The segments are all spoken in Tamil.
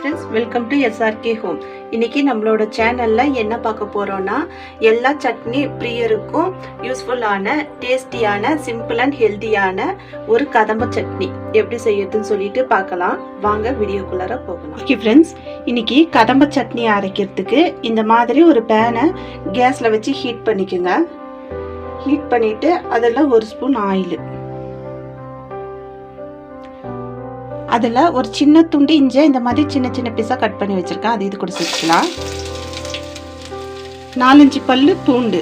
friends, welcome to SRK Home. இன்னைக்கு நம்மளோட சேனல்ல என்ன பார்க்க போறோம்னா எல்லா சட்னி பிரியருக்கும் யூஸ்ஃபுல்லான டேஸ்டியான சிம்பிள் அண்ட் ஹெல்தியான ஒரு கதம்ப சட்னி எப்படி செய்யறதுன்னு சொல்லிட்டு பார்க்கலாம். வாங்க வீடியோக்குள்ளார போகலாம். ஓகே ஃப்ரெண்ட்ஸ், இன்னைக்கு கதம்ப சட்னி அரைக்கிறதுக்கு இந்த மாதிரி ஒரு பேனை கேஸ்ல வச்சு ஹீட் பண்ணிக்கோங்க. ஹீட் பண்ணிட்டு அதில் ஒரு ஸ்பூன் ஆயில், அதில் ஒரு சின்ன துண்டு இஞ்சி இந்த மாதிரி சின்ன சின்ன பீஸாக கட் பண்ணி வச்சுருக்கேன், அது இது கூட சேர்த்துக்கலாம். 4-5 பல்லு பூண்டு,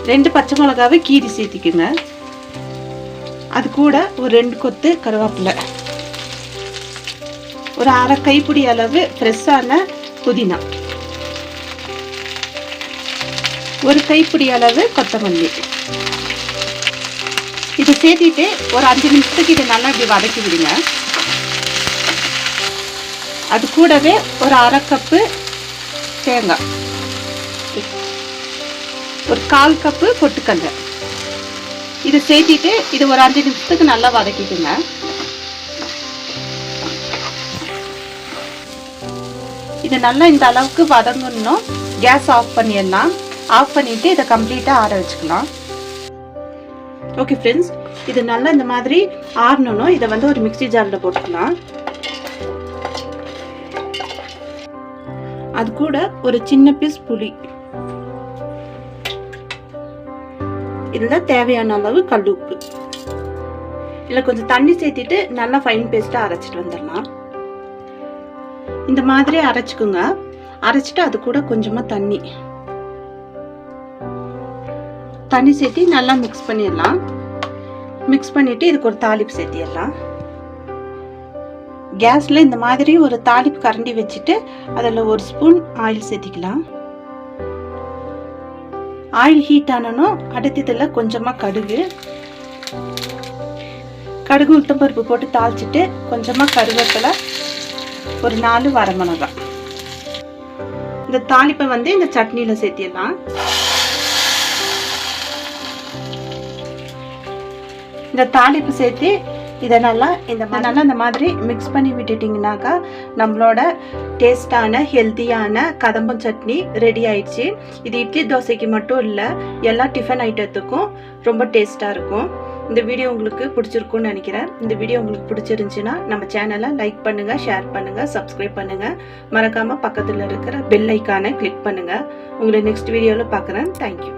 2 பச்சை மிளகாவை கீரி சேர்த்திக்குங்க. அது கூட ஒரு 2 கொத்து கருவேப்பிலை, ஒரு அரை கைப்பிடி அளவு ஃப்ரெஷ்ஷான புதினா, ஒரு கைப்பிடி அளவு கொத்தமல்லி. இதை சேர்த்திட்டு ஒரு 5 நிமிஷத்துக்கு இதை நல்லா இப்படி வதக்கி விடுங்க. அது கூடவே ஒரு அரை கப்பு தேங்காய், ஒரு 1/4 கப்பு பொட்டுக்கடலை இதை சேர்த்திட்டு இது ஒரு 5 நிமிஷத்துக்கு நல்லா வதக்கிடுங்க. இது நல்லா இந்த அளவுக்கு வதங்கணும். கேஸ் ஆஃப் பண்ணிடலாம். ஆஃப் பண்ணிட்டு இதை கம்ப்ளீட்டாக ஆற வச்சுக்கலாம். ஓகே ஃப்ரெண்ட்ஸ், இது நல்லா இந்த மாதிரி ஆறணும். இதை வந்து ஒரு மிக்ஸி ஜாரில் போட்டுக்கலாம். அது கூட ஒரு சின்ன பீஸ் புளி, இதில் தேவையான அளவு கல் உப்பு, இல்லை கொஞ்சம் தண்ணி சேர்த்திட்டு நல்லா ஃபைன் பேஸ்ட்டாக அரைச்சிட்டு வந்துடலாம். இந்த மாதிரி அரைச்சிக்குங்க. அரைச்சிட்டு அது கூட கொஞ்சமாக தண்ணி சேர்த்து நல்லா மிக்ஸ் பண்ணிடலாம். மிக்ஸ் பண்ணிட்டு இதுக்கு ஒரு தாளிப்பு சேர்த்திடலாம். கேஸ்ல இந்த மாதிரி ஒரு தாளிப்பு கரண்டி வச்சுட்டு அதில் ஒரு ஸ்பூன் ஆயில் சேர்த்திக்கலாம். ஆயில் ஹீட் ஆனனும் அடுத்ததில் கொஞ்சமாக கடுகு உளுத்தம்பருப்பு போட்டு தாளிச்சிட்டு கொஞ்சமாக கருவேப்பிலை, ஒரு 4 வரமிளகாய். இந்த தாளிப்பை வந்து இந்த சட்னியில் சேர்த்திடலாம். இந்த தாளிப்பு சேர்த்து இதை நல்லா இந்த மாதிரி மிக்ஸ் பண்ணி விட்டுட்டிங்கனாக்கா நம்மளோட டேஸ்டான ஹெல்த்தியான கதம்பம் சட்னி ரெடி ஆயிடுச்சு. இது இட்லி தோசைக்கு மட்டும் இல்லை, எல்லா டிஃபன் ஐட்டத்துக்கும் ரொம்ப டேஸ்ட்டாக இருக்கும். இந்த வீடியோ உங்களுக்கு பிடிச்சிருக்குன்னு நினைக்கிறேன். இந்த வீடியோ உங்களுக்கு பிடிச்சிருந்துச்சுன்னா நம்ம சேனலை லைக் பண்ணுங்கள், ஷேர் பண்ணுங்கள், சப்ஸ்கிரைப் பண்ணுங்கள். மறக்காமல் பக்கத்தில் இருக்கிற பெல் ஐக்கானை கிளிக் பண்ணுங்கள். உங்களை நெக்ஸ்ட் வீடியோவில் பார்க்குறேன். தேங்க்யூ.